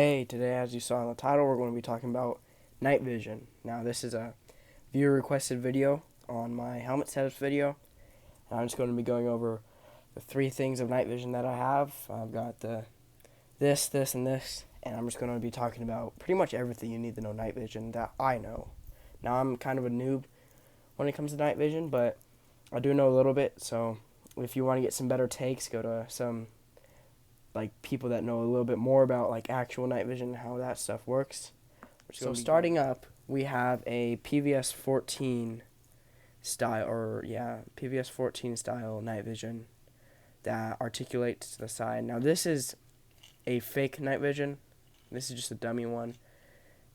Hey, today as you saw in the title, we're going to be talking about night vision. Now this is a viewer requested video on my helmet setups video. And I'm just going to be going over the three things of night vision that I have. I've got this, and this, and I'm just going to be talking about pretty much everything you need to know night vision that I know. Now I'm kind of a noob when it comes to night vision, but I do know a little bit, so if you want to get some better takes, go to some people that know a little bit more about actual night vision and how that stuff works. So starting up, we have a PVS 14 style, PVS 14 style night vision that articulates to the side. Now this is a fake night vision. This is just a dummy one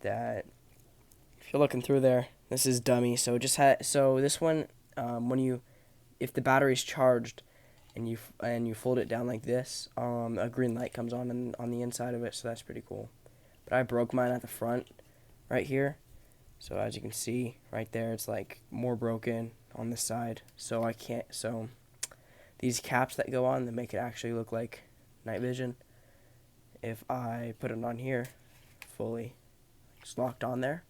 that, if you're looking through there, this is dummy. So this one, if the battery's charged, and you fold it down like this, a green light comes on the inside of it, so that's pretty cool. But I broke mine at the front, right here. So as you can see, right there, it's more broken on this side. So these caps that go on, that make it actually look like night vision. If I put it on here, fully, it's locked on there,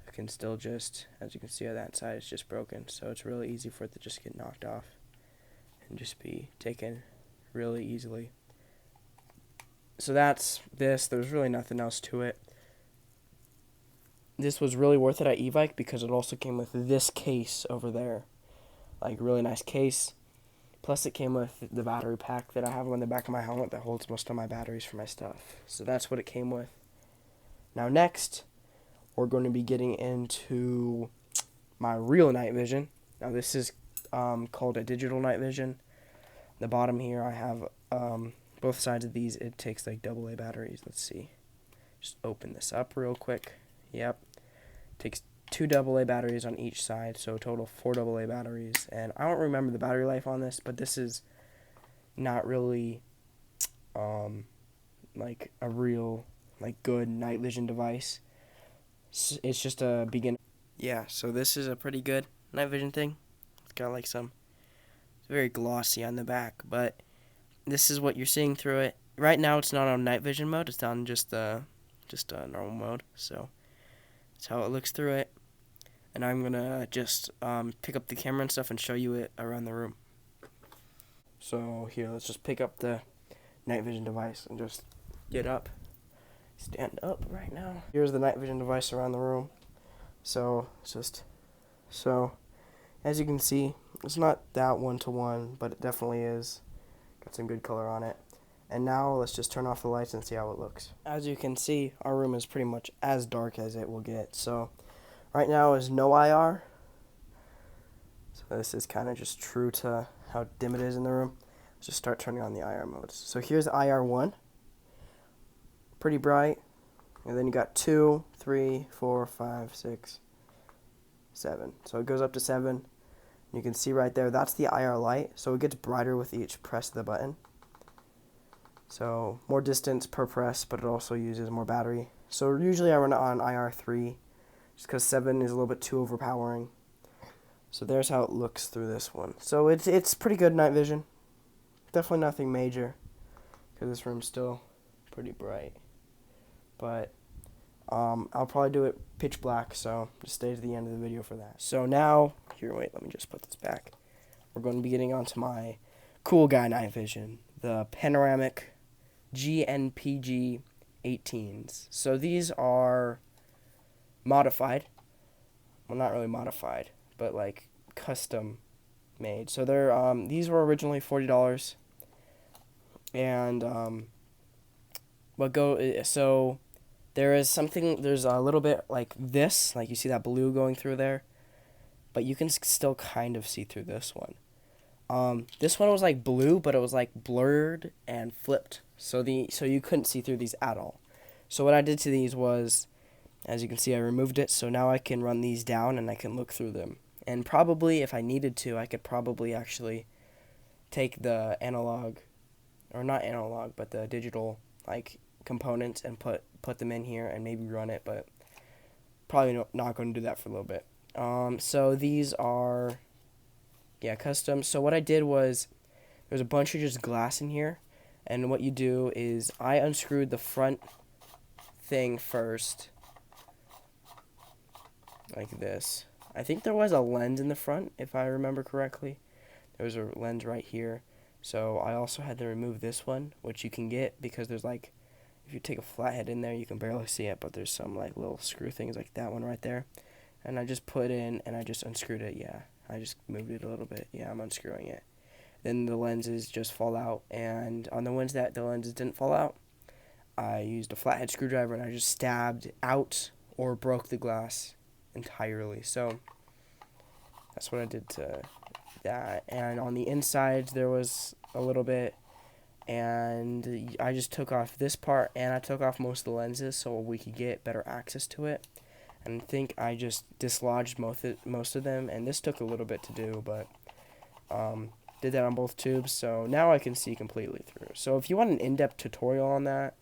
I can still just, as you can see on that side, it's just broken. So it's really easy for it to just get knocked off and just be taken really easily. So that's this. There's really nothing else to it. This was really worth it at e-bike because it also came with this case over there, really nice case. Plus it came with the battery pack that I have on the back of my helmet that holds most of my batteries for my stuff. So that's what it came with. Now next, we're going to be getting into my real night vision. Now this is called a digital night vision. The bottom here, I have both sides of these. It takes AA batteries. Let's see. Just open this up real quick. Yep. Takes 2 AA batteries on each side, so a total of 4 AA batteries. And I don't remember the battery life on this, but this is not really a real good night vision device. It's just a beginner. Yeah, so this is a pretty good night vision thing. It's got it's very glossy on the back, but this is what you're seeing through it. Right now it's not on night vision mode, it's on just a normal mode, so that's how it looks through it. And I'm gonna just pick up the camera and stuff and show you it around the room. So here, let's just pick up the night vision device and just get up. Stand up right now. Here's the night vision device around the room. So as you can see, it's not that one-to-one, but it definitely is. Got some good color on it. And now let's just turn off the lights and see how it looks. As you can see, our room is pretty much as dark as it will get. So right now is no IR. So this is kind of just true to how dim it is in the room. Let's just start turning on the IR modes. So here's IR 1. Pretty bright. And then you got 2, 3, 4, 5, 6, 7. So it goes up to 7. You can see right there, that's the IR light. So it gets brighter with each press of the button. So more distance per press, but it also uses more battery. So usually I run it on IR 3, just because 7 is a little bit too overpowering. So there's how it looks through this one. So it's pretty good night vision. Definitely nothing major, because this room's still pretty bright. But I'll probably do it pitch black, so just stay to the end of the video for that. So now, wait, let me just put this back. We're going to be getting onto my cool guy night vision, the panoramic GNPG 18s. So these are modified. Well, not really modified, but custom made. So they're these were originally $40, and so there's a little bit like this, you see that blue going through there, but you can still kind of see through this one. This one was blue, but it was blurred and flipped, so you couldn't see through these at all. So what I did to these was, as you can see, I removed it, so now I can run these down and I can look through them. And probably, if I needed to, I could probably actually take the analog, or not analog, but the digital components and put them in here and maybe run it, but probably not going to do that for a little bit. So these are custom. So what I did was, there's a bunch of just glass in here, and what you do is I unscrewed the front thing first, like this. I think there was a lens in the front, if I remember correctly. There was a lens right here. So I also had to remove this one, which you can get because there's like, if you take a flathead in there, you can barely see it, but there's some like little screw things like that one right there. And I just put in and I just unscrewed it. Yeah, I just moved it a little bit. Yeah, I'm unscrewing it. Then the lenses just fall out, and on the ones that the lenses didn't fall out, I used a flathead screwdriver and I just stabbed out or broke the glass entirely. So that's what I did to that. And on the inside there was a little bit, and I just took off this part and I took off most of the lenses so we could get better access to it. And I think I just dislodged most of them, and this took a little bit to do, but did that on both tubes, so now I can see completely through. So if you want an in-depth tutorial on that,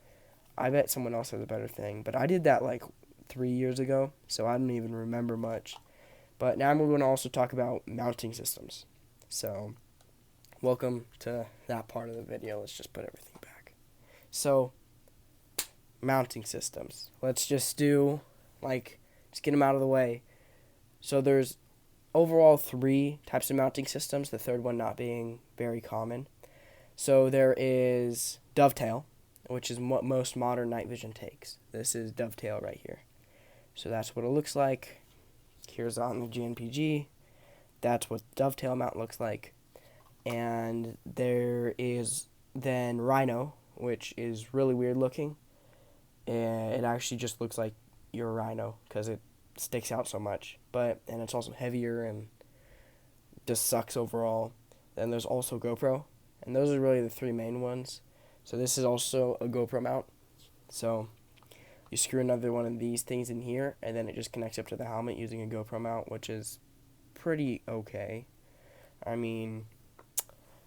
I bet someone else has a better thing. But I did that like 3 years ago, so I don't even remember much. But now I'm going to also talk about mounting systems. So welcome to that part of the video. Let's just put everything back. So mounting systems. Let's just do just get them out of the way. So there's overall 3 types of mounting systems, the third one not being very common. So there is dovetail, which is what most modern night vision takes. This is dovetail right here. So that's what it looks like. Here's on the GNPG. That's what the dovetail mount looks like. And there is then Rhino, which is really weird looking. And it actually just looks like your Rhino because it sticks out so much, and it's also heavier and just sucks overall. Then there's also GoPro, and those are really the 3 main ones. So this is also a GoPro mount. So you screw another one of these things in here, and then it just connects up to the helmet using a GoPro mount, which is pretty okay. I mean,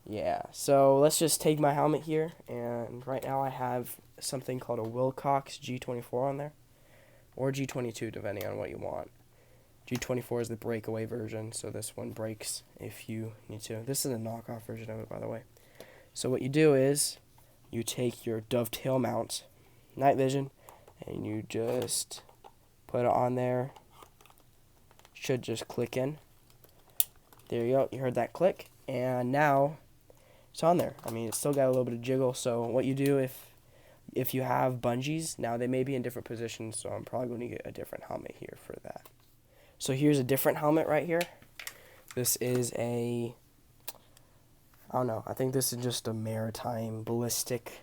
yeah. So let's just take my helmet here, and right now I have something called a Wilcox G24 on there, or G22 depending on what you want. G24 is the breakaway version, so this one breaks if you need to. This is a knockoff version of it, by the way. So what you do is you take your dovetail mount, night vision, and you just put it on there. Should just click in. There you go. You heard that click, and now it's on there. I mean, it's still got a little bit of jiggle. So what you do if you have bungees, now they may be in different positions, so I'm probably going to get a different helmet here for that. So here's a different helmet right here. This is I don't know, I think this is just a maritime ballistic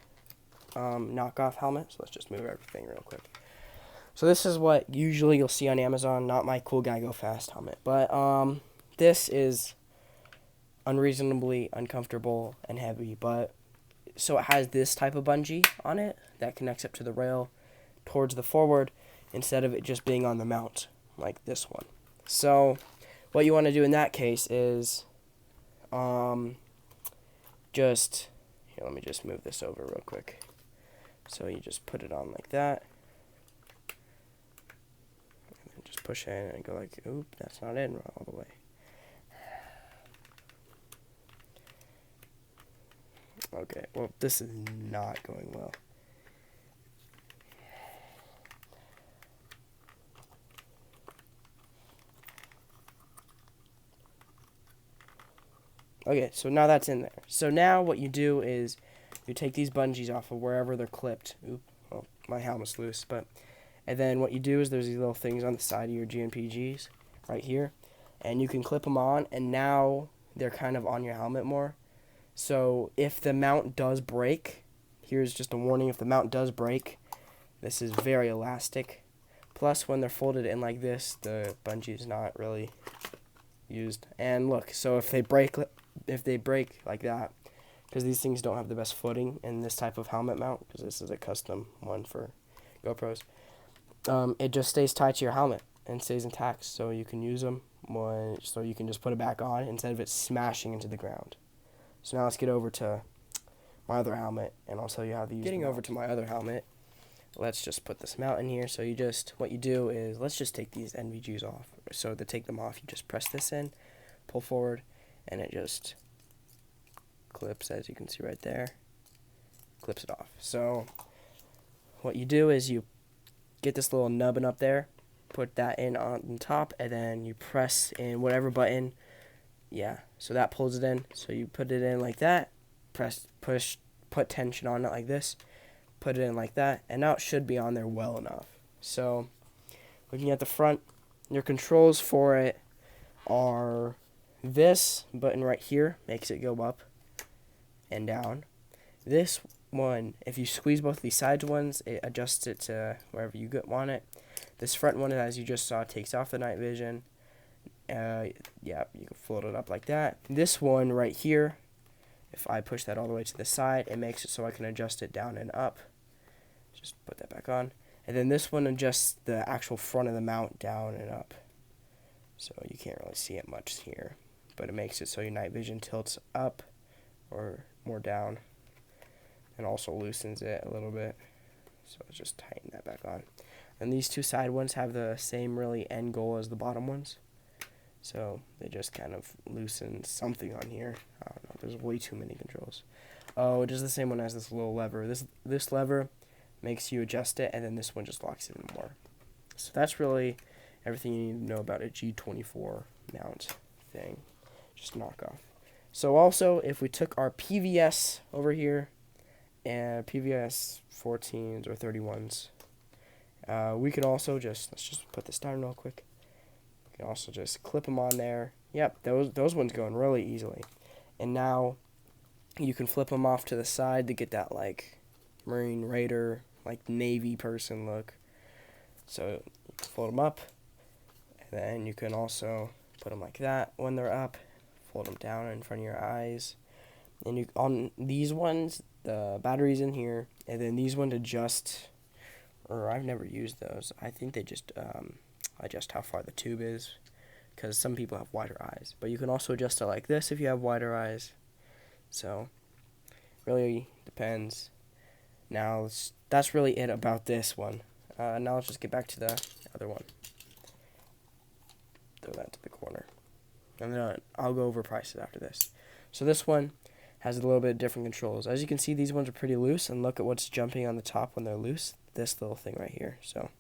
knockoff helmet. So let's just move everything real quick. So this is what usually you'll see on Amazon, not my Cool Guy Go Fast helmet. But this is unreasonably uncomfortable and heavy, but so it has this type of bungee on it that connects up to the rail towards the forward instead of it just being on the mount like this one. So what you want to do in that case is just here, let me just move this over real quick. So you just put it on like that, and then just push it in and go like, oop, that's not in all the way. Okay, well, this is not going well. Okay, so now that's in there. So now what you do is you take these bungees off of wherever they're clipped. Oop, well, my helmet's loose, and then what you do is there's these little things on the side of your GNPGs right here, and you can clip them on, and now they're kind of on your helmet more. So if the mount does break, here's just a warning, if the mount does break, this is very elastic. Plus, when they're folded in like this, the bungee is not really used. And look, so if they break like that, because these things don't have the best footing in this type of helmet mount, because this is a custom one for GoPros, it just stays tied to your helmet and stays intact, so you can use them so you can just put it back on instead of it smashing into the ground. So now let's get over to my other helmet, and I'll tell you how to use it. Getting over to my other helmet, let's just put this mount in here. So what you do is, let's just take these NVGs off. So to take them off, you just press this in, pull forward, and it just clips, as you can see right there, clips it off. So what you do is you get this little nubbin up there, put that in on top, and then you press in whatever button. Yeah, so that pulls it in. So you put it in like that, put tension on it like this, put it in like that, and now it should be on there well enough. So looking at the front, your controls for it are this button right here makes it go up and down. This one, if you squeeze both of these sides ones, it adjusts it to wherever you want it. This front one, as you just saw, takes off the night vision. Yeah, you can float it up like that. This one right here, if I push that all the way to the side, it makes it so I can adjust it down and up. Just put that back on. And then this one adjusts the actual front of the mount down and up. So you can't really see it much here, but it makes it so your night vision tilts up or more down, and also loosens it a little bit. So let's just tighten that back on. And these two side ones have the same really end goal as the bottom ones. So they just kind of loosen something on here. I don't know, there's way too many controls. Oh, it is the same one as this little lever. This lever makes you adjust it, and then this one just locks it in more. So that's really everything you need to know about a G24 mount thing. Just knock off. So also, if we took our PVS over here, and PVS 14s or 31s, we could also let's just put this down real quick. We can also just clip them on there. Yep, those ones going really easily. And now you can flip them off to the side to get that like Marine Raider, like Navy person look. So you can fold them up, and then you can also put them like that when they're up. Fold them down in front of your eyes. And you on these ones, the battery's in here, and then these ones adjust. Or I've never used those. I think they just adjust how far the tube is, because some people have wider eyes. But you can also adjust it like this if you have wider eyes. So really depends. Now that's really it about this one. Now let's just get back to the other one. Throw that to the corner. And then I'll go over prices after this. So this one has a little bit different controls. As you can see, these ones are pretty loose, and look at what's jumping on the top when they're loose. This little thing right here. So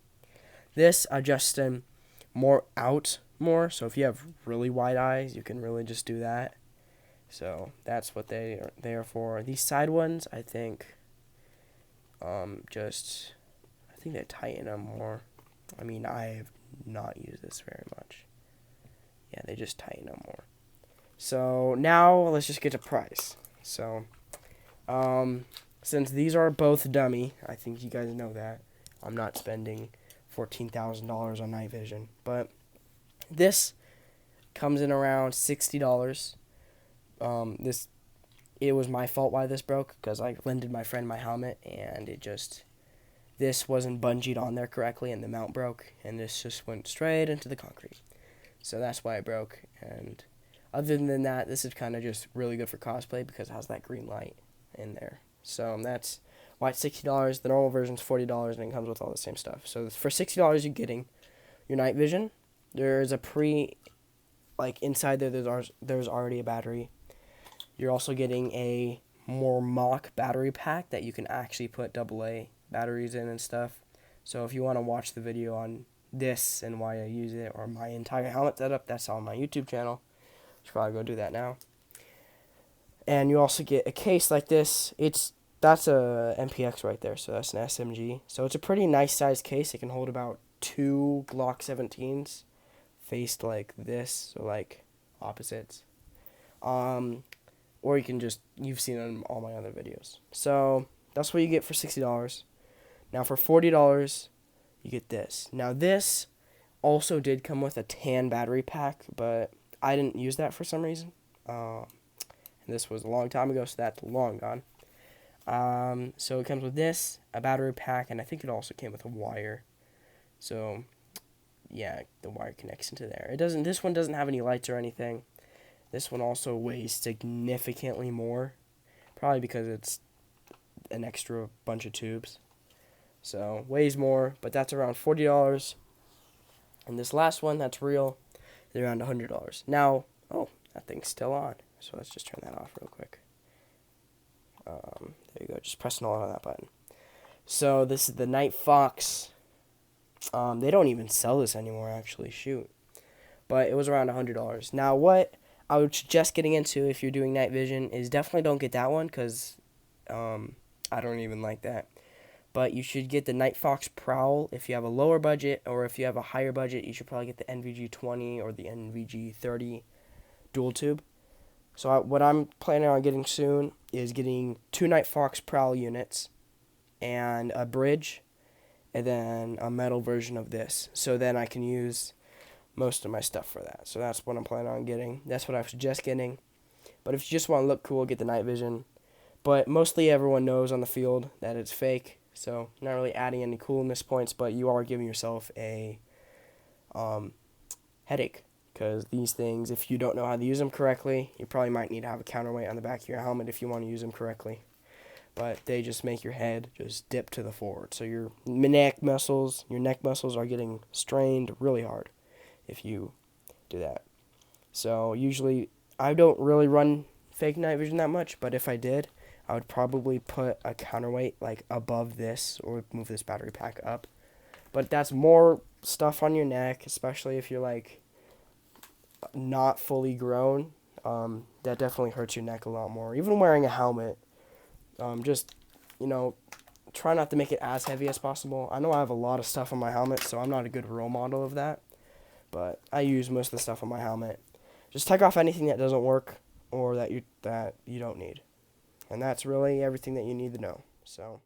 this adjusts them more out more. So if you have really wide eyes, you can really just do that. So that's what they are for. These side ones, I think, I think they tighten them more. I mean, I have not used this very much. Yeah, they just tighten them more. So now let's just get to price. So, since these are both dummy, I think you guys know that I'm not spending $14,000 on night vision, but this comes in around $60. It was my fault why this broke, because I lended my friend my helmet, and this wasn't bungeed on there correctly, and the mount broke, and this just went straight into the concrete. So that's why it broke. And other than that, this is kind of just really good for cosplay because it has that green light in there. So that's why it's $60. The normal version's $40, and it comes with all the same stuff. So for $60, you're getting your night vision. There's a inside there, there's already a battery. You're also getting a more mock battery pack that you can actually put AA batteries in and stuff. So if you want to watch the video on this and why I use it, or my entire helmet setup, that's on my YouTube channel. Should probably go do that now. And you also get a case like this. That's a MPX right there, so that's an SMG. So it's a pretty nice sized case. It can hold about 2 Glock 17s faced like this, or like opposites. Or you can you've seen it in all my other videos. So that's what you get for $60. Now for $40, you get this. Now this also did come with a tan battery pack, but I didn't use that for some reason. And this was a long time ago, so that's long gone. So it comes with this, a battery pack, and I think it also came with a wire. So yeah, the wire connects into there. This one doesn't have any lights or anything. This one also weighs significantly more, probably because it's an extra bunch of tubes. So weighs more, but that's around $40. And this last one, that's real, is around $100. Now, that thing's still on. So let's just turn that off real quick. There you go. Just press and hold on that button. So this is the Night Fox They don't even sell this anymore, actually. Shoot. But it was around $100. Now, what I would suggest getting into if you're doing night vision is definitely don't get that one because I don't even like that. But you should get the Night Fox Prowl if you have a lower budget, or if you have a higher budget, you should probably get the NVG-20 or the NVG-30 dual tube. So what I'm planning on getting soon is getting 2 Night Fox Prowl units and a bridge, and then a metal version of this. So then I can use most of my stuff for that. So that's what I'm planning on getting. That's what I suggest getting. But if you just want to look cool, get the night vision. But mostly everyone knows on the field that it's fake. So not really adding any coolness points, but you are giving yourself a headache. Because these things, if you don't know how to use them correctly, you probably might need to have a counterweight on the back of your helmet if you want to use them correctly. But they just make your head just dip to the forward. So your neck muscles are getting strained really hard if you do that. So usually I don't really run fake night vision that much, but if I did, I would probably put a counterweight like above this or move this battery pack up. But that's more stuff on your neck, especially if you're like not fully grown. That definitely hurts your neck a lot more. Even wearing a helmet, just, try not to make it as heavy as possible. I know I have a lot of stuff on my helmet, so I'm not a good role model of that. But I use most of the stuff on my helmet. Just take off anything that doesn't work or that you don't need. And that's really everything that you need to know. So